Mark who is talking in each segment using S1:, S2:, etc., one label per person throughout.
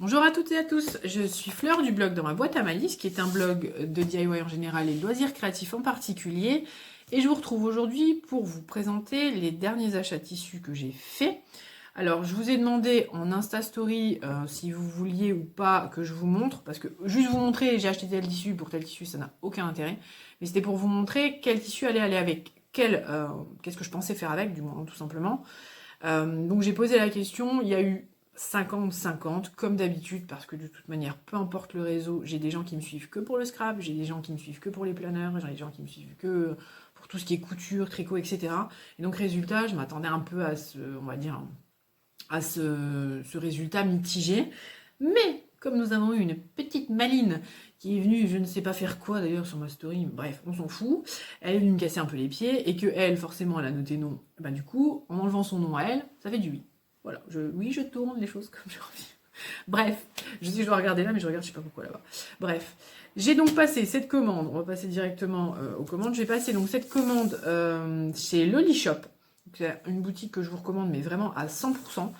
S1: Bonjour à toutes et à tous, je suis Fleur du blog Dans ma boîte à malice, qui est un blog de DIY en général et de loisirs créatifs en particulier. Et je vous retrouve aujourd'hui pour vous présenter les derniers achats tissus que j'ai faits. Alors, je vous ai demandé en Insta Story si vous vouliez ou pas que je vous montre, parce que juste vous montrer j'ai acheté tel tissu pour tel tissu, ça n'a aucun intérêt. Mais c'était pour vous montrer quel tissu allait aller avec, qu'est-ce que je pensais faire avec, du moins, tout simplement. Donc j'ai posé la question, il y a eu 50-50, comme d'habitude, parce que de toute manière, peu importe le réseau, j'ai des gens qui me suivent que pour le scrap, j'ai des gens qui me suivent que pour les planeurs, j'ai des gens qui me suivent que pour tout ce qui est couture, tricot, etc. Et donc résultat, je m'attendais un peu à on va dire, à ce résultat mitigé. Mais comme nous avons eu une petite maline qui est venue, je ne sais pas faire quoi d'ailleurs sur ma story, bref, on s'en fout, elle est venue me casser un peu les pieds, et que elle, forcément, elle a noté non, bah du coup, en enlevant son nom à elle, ça fait du oui. Voilà, oui, je tourne les choses comme j'ai envie. Bref, je sais que je dois regarder là, mais je regarde je sais pas pourquoi là-bas. Bref, j'ai donc passé cette commande, on va passer directement aux commandes, j'ai passé donc cette commande chez Loli Shop, c'est une boutique que je vous recommande, mais vraiment à 100%.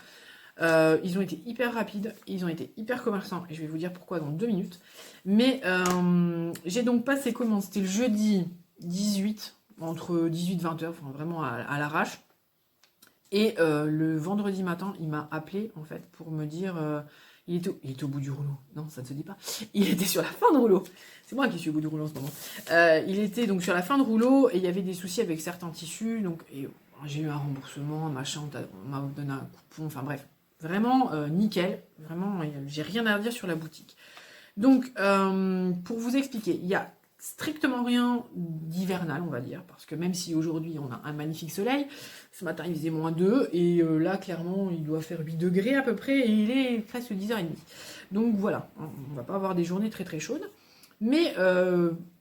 S1: Ils ont été hyper rapides, ils ont été hyper commerçants, et je vais vous dire pourquoi dans 2 minutes. Mais j'ai donc passé commande, c'était le jeudi 18, entre 18 et 20h, enfin vraiment à l'arrache. Et le vendredi matin, il m'a appelé en fait pour me dire il était au bout du rouleau. Non, ça ne se dit pas. Il était sur la fin de rouleau. C'est moi qui suis au bout du rouleau en ce moment. Il était donc sur la fin de rouleau et il y avait des soucis avec certains tissus. Donc j'ai eu un remboursement, machin, on m'a donné un coupon. Enfin bref, vraiment nickel. Vraiment, j'ai rien à dire sur la boutique. Donc pour vous expliquer, il y a strictement rien d'hivernal, on va dire, parce que même si aujourd'hui on a un magnifique soleil, ce matin il faisait -2, et là clairement il doit faire 8 degrés à peu près, et il est presque 10h30. Donc voilà, on va pas avoir des journées très très chaudes, mais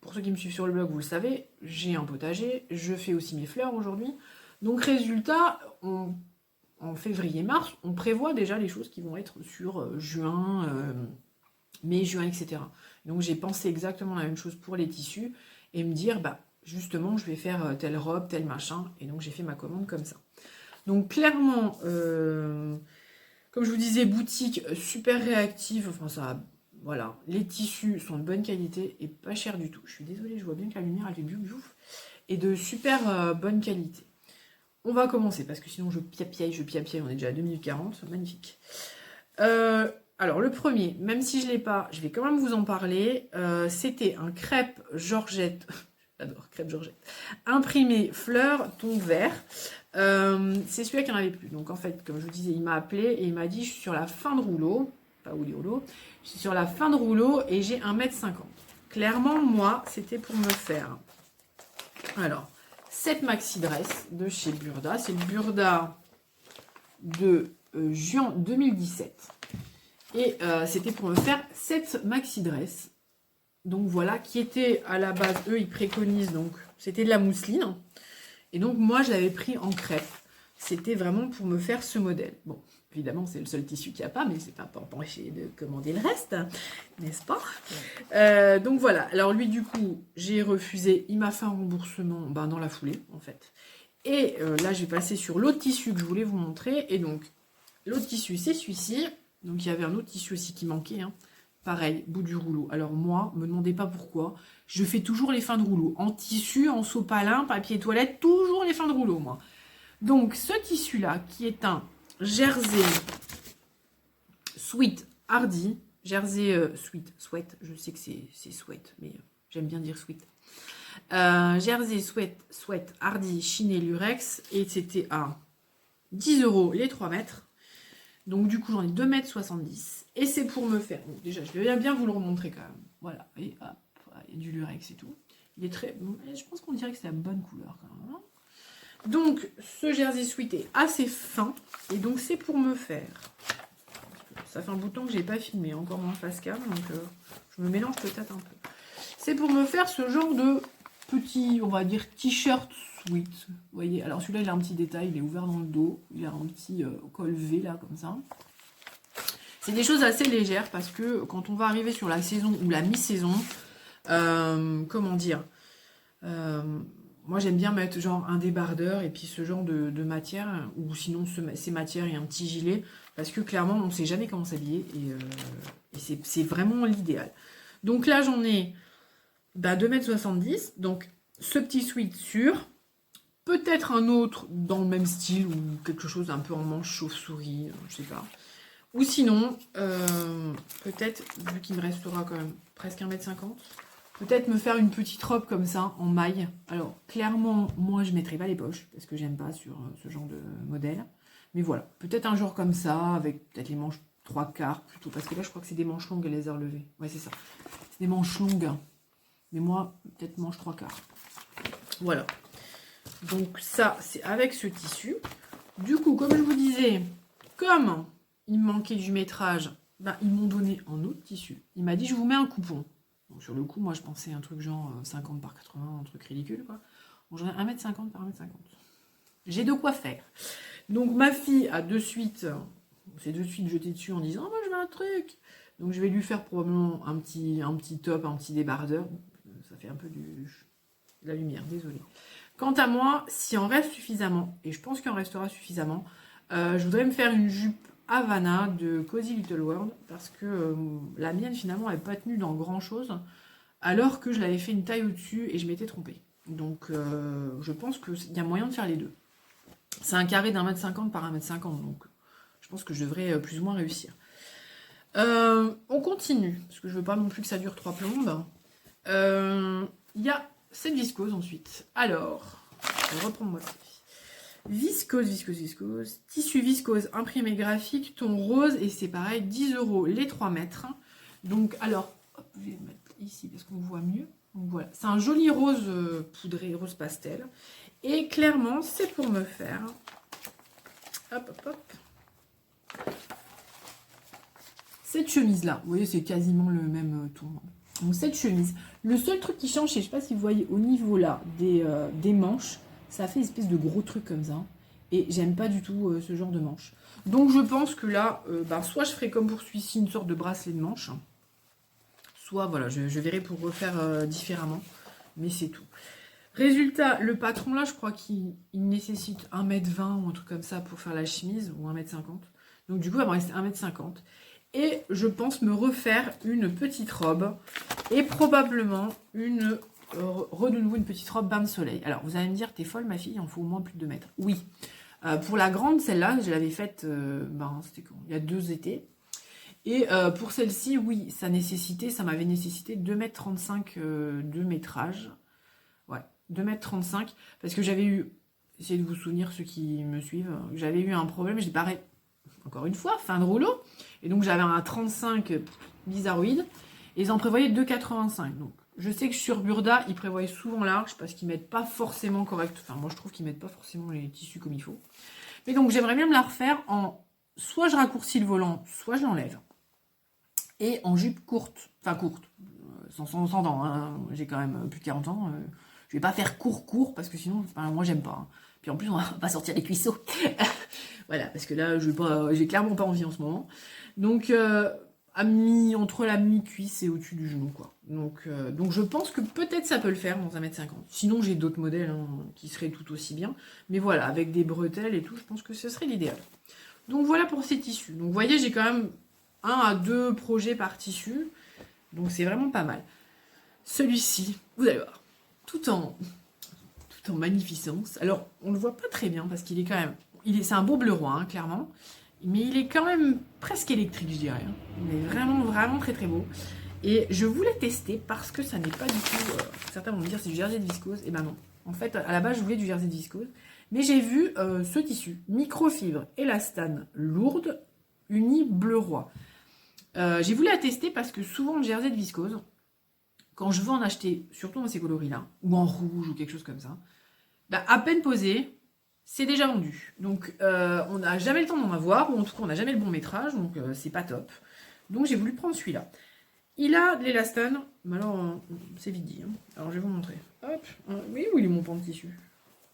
S1: pour ceux qui me suivent sur le blog, vous le savez, j'ai un potager, je fais aussi mes fleurs aujourd'hui, donc résultat, en février-mars, on prévoit déjà les choses qui vont être sur juin, mai, juin, etc. Donc j'ai pensé exactement la même chose pour les tissus et me dire, bah justement, je vais faire telle robe, tel machin, et donc j'ai fait ma commande comme ça. Donc clairement, comme je vous disais, boutique super réactive, enfin ça, voilà, les tissus sont de bonne qualité et pas cher du tout. Je suis désolée, je vois bien que la lumière elle fait biouf, et de super bonne qualité. On va commencer parce que sinon je piapiaille, on est déjà à 2 minutes 40, magnifique. Alors le premier, même si je ne l'ai pas, je vais quand même vous en parler. C'était un crêpe Georgette, j'adore crêpe Georgette, imprimé fleur ton vert. C'est celui-là qui n'en avait plus. Donc en fait, comme je vous disais, il m'a appelé et il m'a dit je suis sur la fin de rouleau, pas où les rouleaux, je suis sur la fin de rouleau et j'ai 1,50 m. Clairement, moi, c'était pour me faire. Alors, cette maxi dress de chez Burda, c'est le Burda de juin 2017. Et c'était pour me faire cette maxi dress. Donc voilà, qui était à la base, eux ils préconisent, donc c'était de la mousseline. Et donc moi je l'avais pris en crêpe. C'était vraiment pour me faire ce modèle. Bon, évidemment c'est le seul tissu qu'il n'y a pas, mais c'est pas pour empêcher de commander le reste, n'est-ce pas? Donc voilà, alors lui du coup j'ai refusé, il m'a fait un remboursement dans la foulée en fait. Et là je vais passer sur l'autre tissu que je voulais vous montrer. Et donc l'autre tissu c'est celui-ci. Donc il y avait un autre tissu aussi qui manquait, hein. Pareil, bout du rouleau. Alors moi, me demandez pas pourquoi, je fais toujours les fins de rouleau. En tissu, en sopalin, papier toilette, toujours les fins de rouleau, moi. Donc ce tissu-là, qui est un jersey sweat hardy, jersey sweat, je sais que c'est sweat, mais j'aime bien dire sweat. Jersey sweat hardy chiné lurex, et c'était à 10 € les 3 mètres. Donc du coup j'en ai 2,70 m et c'est pour me faire, bon, déjà je vais bien vous le remontrer quand même, voilà, et hop, il y a du lurex et tout, il est très, bon, je pense qu'on dirait que c'est la bonne couleur quand même, hein. Donc ce jersey sweat est assez fin, et donc c'est pour me faire, ça fait un bout de temps que j'ai pas filmé, encore moins face cam, donc je me mélange peut-être un peu, c'est pour me faire ce genre de petit, on va dire t-shirt sweat, vous voyez, alors celui-là il a un petit détail, il est ouvert dans le dos, il a un petit col V là comme ça. C'est des choses assez légères parce que quand on va arriver sur la saison ou la mi-saison, comment dire, moi j'aime bien mettre genre un débardeur et puis ce genre de matière, ou sinon ces matières et un petit gilet, parce que clairement on ne sait jamais comment s'habiller, et c'est vraiment l'idéal. Donc là j'en ai 2,70 m, donc ce petit sweat sûr, peut-être un autre dans le même style, ou quelque chose un peu en manche chauve-souris, je sais pas. Ou sinon, peut-être, vu qu'il me restera quand même presque 1,50 m, peut-être me faire une petite robe comme ça, en maille. Alors, clairement, moi, je ne mettrai pas les poches, parce que j'aime pas sur ce genre de modèle. Mais voilà, peut-être un genre comme ça, avec peut-être les manches 3/4 plutôt, parce que là, je crois que c'est des manches longues, les heures levées. Ouais, c'est ça. C'est des manches longues. Mais moi, peut-être manche 3/4. Voilà. Donc ça, c'est avec ce tissu. Du coup, comme je vous disais, comme il me manquait du métrage, ils m'ont donné un autre tissu. Il m'a dit, je vous mets un coupon. Donc sur le coup, moi, je pensais un truc genre 50 par 80, un truc ridicule, quoi. Bon, j'en ai 1,50 m par 1,50 m. J'ai de quoi faire. Donc ma fille a s'est de suite jetée dessus en disant, moi, je veux un truc. Donc je vais lui faire probablement un petit top, un petit débardeur. Ça fait un peu de la lumière, désolée. Quant à moi, s'il en reste suffisamment, et je pense qu'il en restera suffisamment, je voudrais me faire une jupe Havana de Cozy Little World, parce que la mienne, finalement, elle n'a pas tenu dans grand-chose, alors que je l'avais fait une taille au-dessus et je m'étais trompée. Donc, je pense qu'il y a moyen de faire les deux. C'est un carré d'1,50 m par 1,50 m, donc je pense que je devrais plus ou moins réussir. On continue, parce que je veux pas non plus que ça dure 3 plombes. Il y a cette viscose ensuite. Alors, je vais reprendre moi. Viscose. Tissu viscose imprimé graphique, ton rose, et c'est pareil, 10 € les 3 mètres. Donc, alors, hop, je vais le mettre ici parce qu'on voit mieux. Donc voilà, c'est un joli rose poudré, rose pastel. Et clairement, c'est pour me faire... Hop. Cette chemise-là, vous voyez, c'est quasiment le même ton. Donc cette chemise, le seul truc qui change, je ne sais pas si vous voyez au niveau là des manches, ça fait une espèce de gros truc comme ça. Et j'aime pas du tout ce genre de manches. Donc je pense que là, soit je ferai comme pour celui-ci une sorte de bracelet de manche, soit voilà, je verrai pour refaire différemment. Mais c'est tout. Résultat, le patron là, je crois qu'il nécessite 1,20 m ou un truc comme ça pour faire la chemise, ou 1,50 m. Donc du coup, il va me rester 1,50 m. Et je pense me refaire une petite robe. Et probablement de nouveau une petite robe bain de soleil. Alors, vous allez me dire, t'es folle ma fille, il en faut au moins plus de 2 mètres. Oui. Pour la grande, celle-là, je l'avais faite, c'était quand il y a 2 étés. Et pour celle-ci, oui, ça m'avait nécessité 2,35 m de métrage. Ouais, 2,35 m. Parce que j'avais eu, essayez de vous souvenir, ceux qui me suivent, j'avais eu un problème, j'ai pareil, encore une fois, fin de rouleau. Et donc j'avais un 35 bizarroïde. Et ils en prévoyaient 2,85. Donc je sais que sur Burda, ils prévoient souvent large parce qu'ils mettent pas forcément correct. Enfin, moi je trouve qu'ils mettent pas forcément les tissus comme il faut. Mais donc j'aimerais bien me la refaire en soit je raccourcis le volant, soit je l'enlève. Et en jupe courte. Enfin courte. Sans dents. Hein. J'ai quand même plus de 40 ans. Je vais pas faire court parce que sinon, moi j'aime pas. Hein. Puis en plus, on va pas sortir les cuisseaux. Voilà, parce que là, j'ai clairement pas envie en ce moment. Donc, entre la mi-cuisse et au-dessus du genou, quoi. Donc je pense que peut-être ça peut le faire dans 1,50 m. Sinon, j'ai d'autres modèles qui seraient tout aussi bien. Mais voilà, avec des bretelles et tout, je pense que ce serait l'idéal. Donc voilà pour ces tissus. Donc vous voyez, j'ai quand même 1 à 2 projets par tissu. Donc c'est vraiment pas mal. Celui-ci, vous allez voir, tout en magnificence. Alors, on le voit pas très bien parce qu'il est quand même... C'est un beau bleu roi, hein, clairement. Mais il est quand même presque électrique, je dirais. Hein. Il est vraiment, vraiment très, très beau. Et je voulais tester parce que ça n'est pas du tout... certains vont me dire c'est du jersey de viscose. Et ben non. En fait, à la base, je voulais du jersey de viscose. Mais j'ai vu ce tissu. Microfibre élastane lourde, uni bleu roi. J'ai voulu la tester parce que souvent, le jersey de viscose, quand je veux en acheter, surtout dans ces coloris-là, ou en rouge ou quelque chose comme ça, à peine posé, c'est déjà vendu. Donc, on n'a jamais le temps d'en avoir, ou en tout cas, on n'a jamais le bon métrage, donc c'est pas top. Donc, j'ai voulu prendre celui-là. Il a de l'élastane, mais alors, c'est vite dit. Hein. Alors, je vais vous montrer. Hop, oui, où il est mon pan de tissu?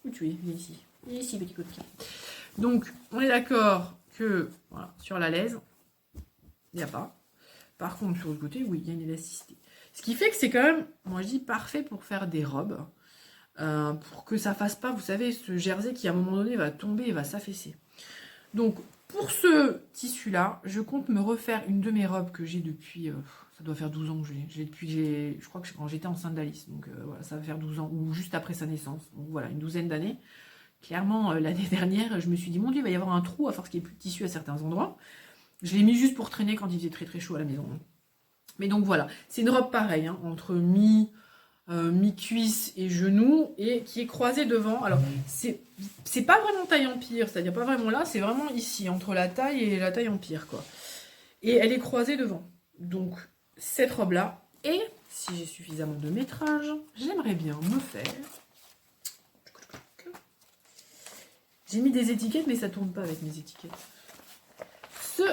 S1: Où tu es? Viens ici. Viens ici, petit coquin. Donc, on est d'accord que, voilà, sur la laise, il n'y a pas. Par contre, sur le côté, oui, il y a une élasticité. Ce qui fait que c'est quand même, moi je dis, parfait pour faire des robes. pour que ça fasse pas, vous savez, ce jersey qui à un moment donné va tomber et va s'affaisser. Donc pour ce tissu-là, je compte me refaire une de mes robes que j'ai depuis, ça doit faire 12 ans que j'ai depuis, je crois que quand j'étais enceinte d'Alice, donc voilà, ça va faire 12 ans, ou juste après sa naissance, donc voilà, une douzaine d'années. Clairement, l'année dernière, je me suis dit, mon Dieu, il va y avoir un trou à force qu'il n'y ait plus de tissu à certains endroits. Je l'ai mis juste pour traîner quand il faisait très très chaud à la maison. Mais donc voilà, c'est une robe pareille, hein, entre mi-cuisse et genou, et qui est croisée devant. Alors, c'est pas vraiment taille empire, c'est-à-dire pas vraiment là, c'est vraiment ici, entre la taille et la taille empire, quoi. Et elle est croisée devant. Donc, cette robe-là, et si j'ai suffisamment de métrage, j'aimerais bien me faire... J'ai mis des étiquettes, mais ça tourne pas avec mes étiquettes. Ce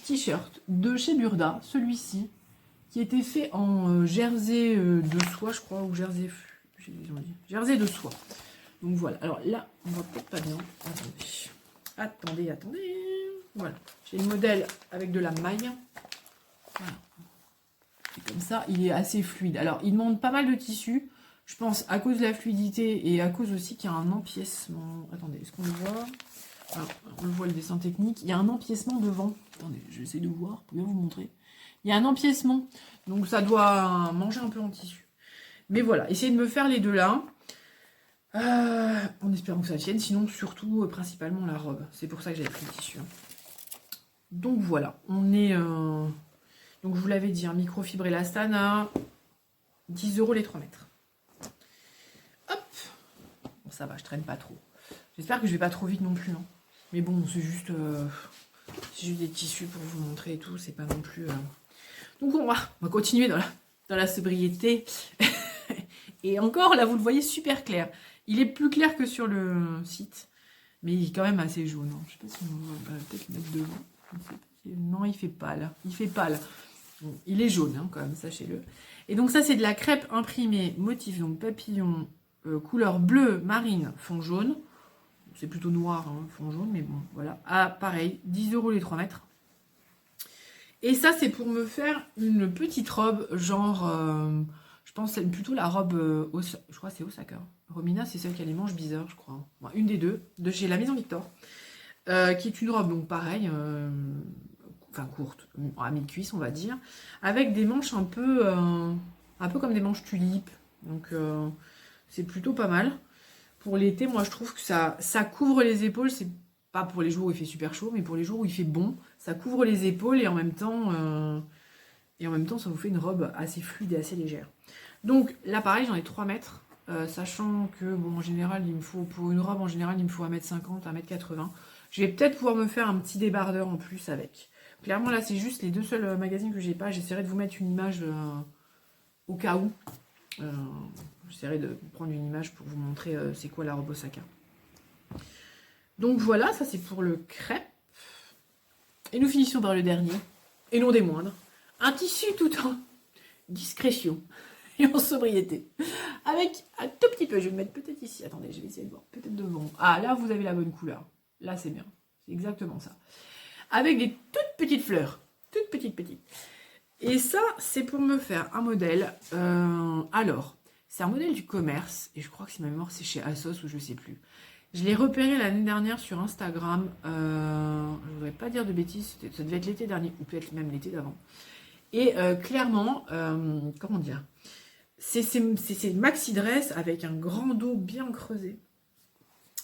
S1: t-shirt de chez Burda, celui-ci, qui était fait en jersey de soie, je crois, ou jersey de soie. Donc voilà. Alors là, on voit peut-être pas bien. Attendez. Voilà. J'ai le modèle avec de la maille. Voilà. Et comme ça, il est assez fluide. Alors, il demande pas mal de tissu. Je pense à cause de la fluidité et à cause aussi qu'il y a un empiècement. Attendez, est-ce qu'on le voit? Alors, on le voit, le dessin technique. Il y a un empiècement devant. Attendez, j'essaie de voir pour bien vous montrer. Il y a un empiècement. Donc, ça doit manger un peu en tissu. Mais voilà, essayez de me faire les deux là. En espérant que ça tienne. Sinon, surtout, principalement la robe. C'est pour ça que j'avais pris le tissu. Donc, voilà. On est... Donc, je vous l'avais dit, un microfibre élastane à 10 € les 3 mètres. Hop. Bon, ça va, je traîne pas trop. J'espère que je vais pas trop vite non plus. Hein. Mais bon, c'est juste des tissus pour vous montrer et tout. C'est pas non plus... Donc, on va continuer dans la sobriété. Et encore, là, vous le voyez super clair. Il est plus clair que sur le site. Mais il est quand même assez jaune. Hein. Je sais pas si on va peut-être le mettre devant. Non, il fait pâle. Il fait pâle. Bon, il est jaune, hein, quand même, sachez-le. Et donc ça, c'est de la crêpe imprimée, motif, donc papillon, couleur bleu, marine, fond jaune. C'est plutôt noir, hein, fond jaune, mais bon, voilà. Ah, pareil, 10 € les 3 mètres. Et ça, c'est pour me faire une petite robe, genre, je pense c'est plutôt la robe, je crois que c'est Osaka. Romina, c'est celle qui a les manches bizarres, je crois. Bon, une des deux, de chez la Maison Victor. Qui est une robe, donc pareil, enfin courte, à mi-cuisse on va dire, avec des manches un peu comme des manches tulipes, donc c'est plutôt pas mal. Pour l'été, moi je trouve que ça couvre les épaules, c'est pas pour les jours où il fait super chaud, mais pour les jours où il fait bon, ça couvre les épaules et en même temps ça vous fait une robe assez fluide et assez légère. Donc là pareil, j'en ai 3 mètres, sachant que bon en général il me faut, pour une robe en général il me faut 1m50, 1m80. Je vais peut-être pouvoir me faire un petit débardeur en plus avec. Clairement, là, c'est juste les deux seuls magazines que j'ai pas. J'essaierai de vous mettre une image au cas où. J'essaierai de prendre une image pour vous montrer c'est quoi la robe Osaka. Donc voilà, ça c'est pour le crêpe. Et nous finissons par le dernier, et non des moindres. Un tissu tout en discrétion et en sobriété. Avec un tout petit peu, je vais le mettre peut-être ici. Attendez, je vais essayer de voir. Peut-être devant. Ah, là, vous avez la bonne couleur. Là, c'est bien. C'est exactement ça. Avec des toutes petites fleurs. Toutes petites. Et ça, c'est pour me faire un modèle. Alors, c'est un modèle du commerce. Et je crois que si ma mémoire, c'est chez Asos ou je sais plus. Je l'ai repéré l'année dernière sur Instagram. Je ne voudrais pas dire de bêtises. Ça devait être l'été dernier. Ou peut-être même l'été d'avant. Et clairement, comment dire, c'est maxi dress avec un grand dos bien creusé.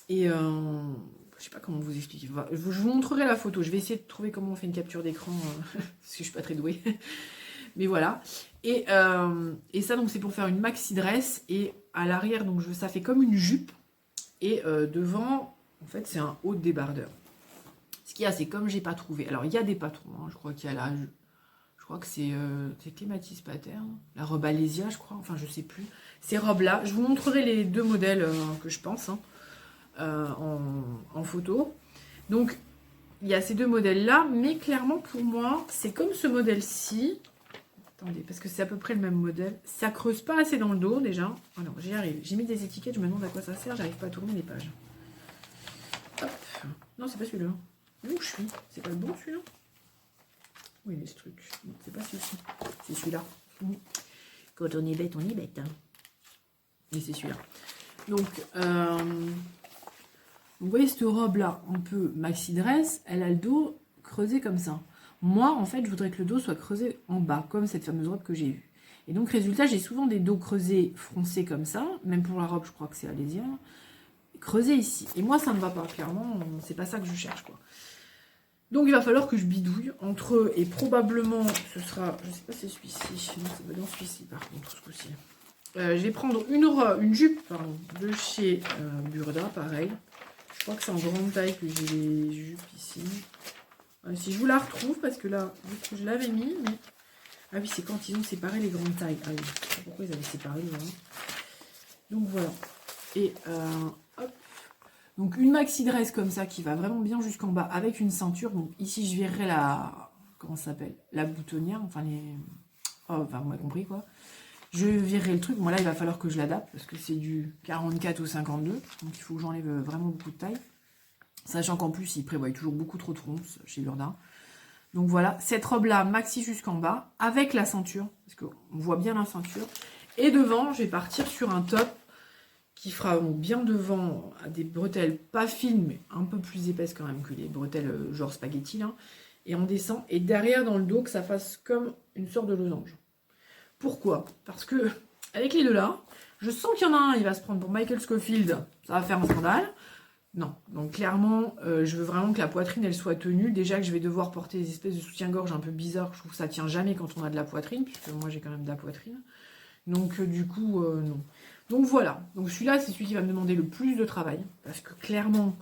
S1: Et je sais pas comment vous expliquer. Je vous montrerai la photo. Je vais essayer de trouver comment on fait une capture d'écran parce que je suis pas très douée. Mais voilà. Et ça donc c'est pour faire une maxi dress et à l'arrière donc ça fait comme une jupe et devant en fait c'est un haut débardeur. Ce qu'il y a c'est comme j'ai pas trouvé. Alors il y a des patrons. Hein, je crois qu'il y a là. Je crois que c'est Clématis Pattern, la robe Alésia, je crois. Enfin je sais plus. Ces robes là. Je vous montrerai les deux modèles que je pense. Hein. En photo. Donc, il y a ces deux modèles-là, mais clairement, pour moi, c'est comme ce modèle-ci. Attendez, parce que c'est à peu près le même modèle. Ça creuse pas assez dans le dos, déjà. Oh non, j'y arrive. J'ai mis des étiquettes, je me demande à quoi ça sert. J'arrive pas à tourner les pages. Hop. Non, c'est pas celui-là. Où je suis? C'est pas le bon, celui-là? Oui, il est ce truc. Non, c'est pas celui-ci. C'est celui-là. Quand on est bête, on est bête. Hein. Et c'est celui-là. Donc, vous voyez cette robe-là, un peu maxi dress, elle a le dos creusé comme ça. Moi, en fait, je voudrais que le dos soit creusé en bas, comme cette fameuse robe que j'ai vue. Et donc, résultat, j'ai souvent des dos creusés froncés comme ça, même pour la robe, je crois que c'est alésien, creusé ici. Et moi, ça ne va pas, clairement, c'est pas ça que je cherche, quoi. Donc, il va falloir que je bidouille entre eux, et probablement, ce sera, je sais pas si c'est celui-ci, non, c'est dans celui-ci, par contre, ce coup-ci. Je vais prendre une jupe pardon, de chez Burda, pareil. Je crois que c'est en grande taille que j'ai les jupes ici. Si je vous la retrouve, parce que là, vu que je l'avais mis, mais... Ah oui, c'est quand ils ont séparé les grandes tailles. Ah oui, je sais pas pourquoi ils avaient séparé les grandes. Donc voilà. Et hop. Donc une maxi dress comme ça, qui va vraiment bien jusqu'en bas, avec une ceinture. Donc ici, je verrai la... Comment ça s'appelle? La boutonnière, enfin les... Oh, enfin, on m'a compris, quoi. Je verrai le truc. Moi, là, il va falloir que je l'adapte, parce que c'est du 44 ou 52. Donc il faut que j'enlève vraiment beaucoup de taille. Sachant qu'en plus, il prévoit toujours beaucoup trop de fronces chez Burda. Donc voilà, cette robe-là, maxi jusqu'en bas, avec la ceinture, parce qu'on voit bien la ceinture. Et devant, je vais partir sur un top qui fera bien devant des bretelles pas fines, mais un peu plus épaisses quand même que les bretelles genre spaghetti, là. Et on descend, et derrière dans le dos, que ça fasse comme une sorte de losange. Pourquoi? Parce que, avec les deux là, je sens qu'il y en a un, il va se prendre pour Michael Scofield, ça va faire un scandale. Non, donc clairement, je veux vraiment que la poitrine, elle soit tenue. Déjà que je vais devoir porter des espèces de soutien-gorge un peu bizarres. Je trouve que ça tient jamais quand on a de la poitrine, puisque moi, j'ai quand même de la poitrine. Donc, du coup, non. Donc, voilà. Donc, celui-là, c'est celui qui va me demander le plus de travail. Parce que clairement,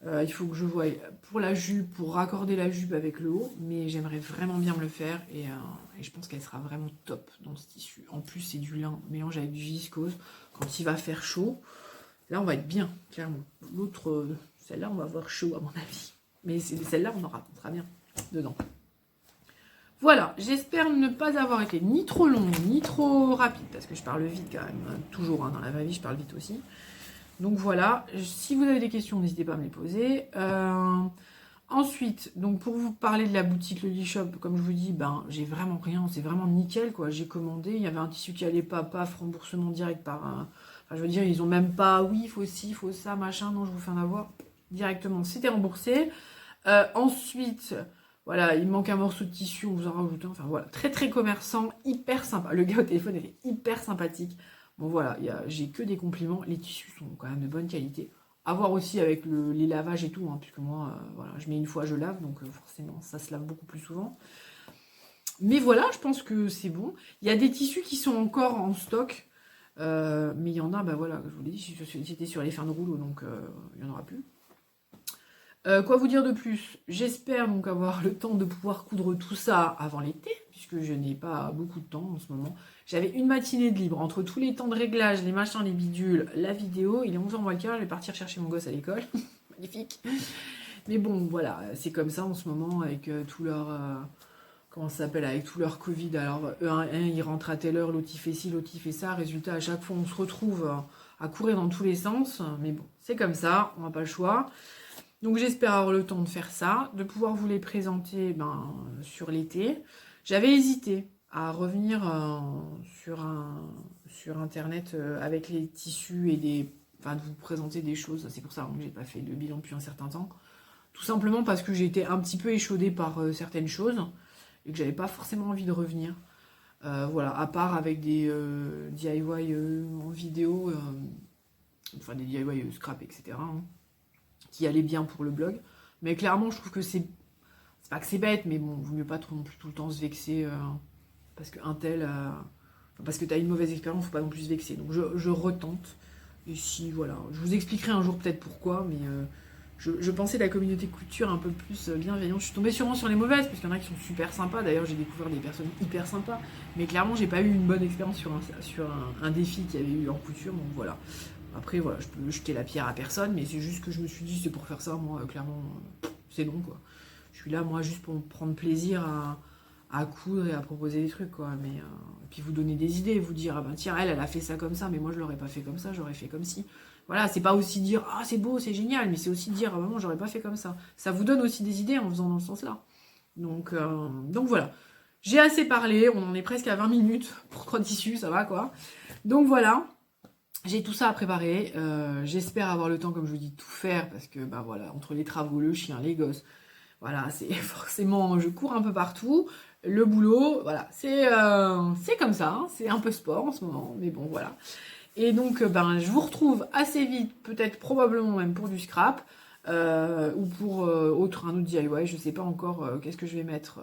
S1: il faut que je voie pour la jupe, pour raccorder la jupe avec le haut. Mais j'aimerais vraiment bien me le faire. Et je pense qu'elle sera vraiment top dans ce tissu. En plus, c'est du lin mélangé avec du viscose. Quand il va faire chaud... Là, on va être bien, clairement. L'autre, celle-là, on va avoir chaud, à mon avis. Mais celle-là, on sera bien dedans. Voilà, j'espère ne pas avoir été ni trop long, ni trop rapide, parce que je parle vite quand même, hein, toujours, hein, dans la vraie vie, je parle vite aussi. Donc voilà, si vous avez des questions, n'hésitez pas à me les poser. Ensuite, donc pour vous parler de la boutique Loli Shop, comme je vous dis, ben, j'ai vraiment rien, c'est vraiment nickel, quoi. J'ai commandé, il y avait un tissu qui allait pas, paf, remboursement direct par un... Enfin, je veux dire, ils ont même pas, oui, il faut ci, il faut ça, machin, non, je vous fais en avoir. Directement, c'était remboursé. Ensuite, voilà, il manque un morceau de tissu, on vous en rajoute un. Enfin voilà, très très commerçant, hyper sympa. Le gars au téléphone, il est hyper sympathique. Bon voilà, j'ai que des compliments. Les tissus sont quand même de bonne qualité. À voir aussi avec les lavages et tout, hein, puisque moi, voilà, je mets une fois, je lave, donc forcément, ça se lave beaucoup plus souvent. Mais voilà, je pense que c'est bon. Il y a des tissus qui sont encore en stock. Mais il y en a, bah voilà, je vous l'ai dit, j'étais sur les fins de rouleau, donc il n'y en aura plus. Quoi vous dire de plus? J'espère donc avoir le temps de pouvoir coudre tout ça avant l'été, puisque je n'ai pas beaucoup de temps en ce moment. J'avais une matinée de libre entre tous les temps de réglage, les machins, les bidules, la vidéo. Il est 11h moins le quart, je vais partir chercher mon gosse à l'école. Magnifique. Mais bon, voilà, c'est comme ça en ce moment avec tout leur... comment ça s'appelle, avec tout leur Covid. Alors, un il rentre à telle heure, l'autre il fait ci, l'autre il fait ça. Résultat, à chaque fois, on se retrouve à courir dans tous les sens. Mais bon, c'est comme ça, on n'a pas le choix. Donc, j'espère avoir le temps de faire ça, de pouvoir vous les présenter sur l'été. J'avais hésité à revenir sur Internet avec les tissus et enfin, de vous présenter des choses. C'est pour ça que j'ai pas fait de bilan depuis un certain temps. Tout simplement parce que j'ai été un petit peu échaudée par certaines choses et que j'avais pas forcément envie de revenir. Voilà, à part avec des DIY en vidéo, enfin des DIY scrap, etc., hein, qui allaient bien pour le blog. Mais clairement, je trouve que c'est pas que c'est bête, mais bon, vaut mieux pas trop non plus tout le temps se vexer parce qu'un tel, parce que t'as une mauvaise expérience, faut pas non plus se vexer. Donc je retente. Et si, voilà, je vous expliquerai un jour peut-être pourquoi, mais je pensais la communauté couture un peu plus bienveillante. Je suis tombée sûrement sur les mauvaises, parce qu'il y en a qui sont super sympas. D'ailleurs, j'ai découvert des personnes hyper sympas. Mais clairement, j'ai pas eu une bonne expérience sur un défi qu'il y avait eu en couture. Donc voilà. Après, voilà, je peux jeter la pierre à personne, mais c'est juste que je me suis dit, c'est pour faire ça. Moi, clairement, c'est non, quoi. Je suis là, moi, juste pour prendre plaisir à coudre et à proposer des trucs, quoi. Mais, et puis vous donner des idées, vous dire, ah ben tiens, elle a fait ça comme ça, mais moi, je l'aurais pas fait comme ça, j'aurais fait comme si. Voilà, c'est pas aussi dire ah c'est beau, c'est génial, mais c'est aussi dire ah maman j'aurais pas fait comme ça. Ça vous donne aussi des idées en faisant dans ce sens-là. Donc voilà. J'ai assez parlé, on en est presque à 20 minutes pour 3 tissus, ça va quoi. Donc voilà. J'ai tout ça à préparer. J'espère avoir le temps, comme je vous dis, de tout faire parce que, bah voilà, entre les travaux, le chien, les gosses, voilà, c'est forcément, je cours un peu partout. Le boulot, voilà, c'est comme ça, hein, c'est un peu sport en ce moment, mais bon, voilà. Et donc, ben, je vous retrouve assez vite, peut-être probablement même pour du scrap, ou pour un autre DIY, je sais pas encore qu'est-ce que je vais mettre,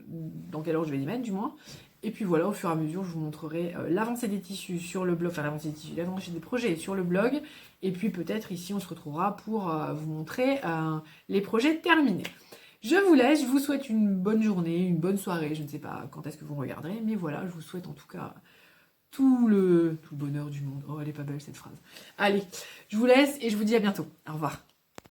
S1: dans quel ordre je vais y mettre du moins. Et puis voilà, au fur et à mesure, je vous montrerai l'avancée des tissus sur le blog, enfin l'avancée des tissus, l'avancée des projets sur le blog. Et puis peut-être ici, on se retrouvera pour vous montrer les projets terminés. Je vous laisse, je vous souhaite une bonne journée, une bonne soirée, je ne sais pas quand est-ce que vous regarderez, mais voilà, je vous souhaite en tout cas tout le bonheur du monde. Oh, elle est pas belle cette phrase. Allez, je vous laisse et je vous dis à bientôt. Au revoir.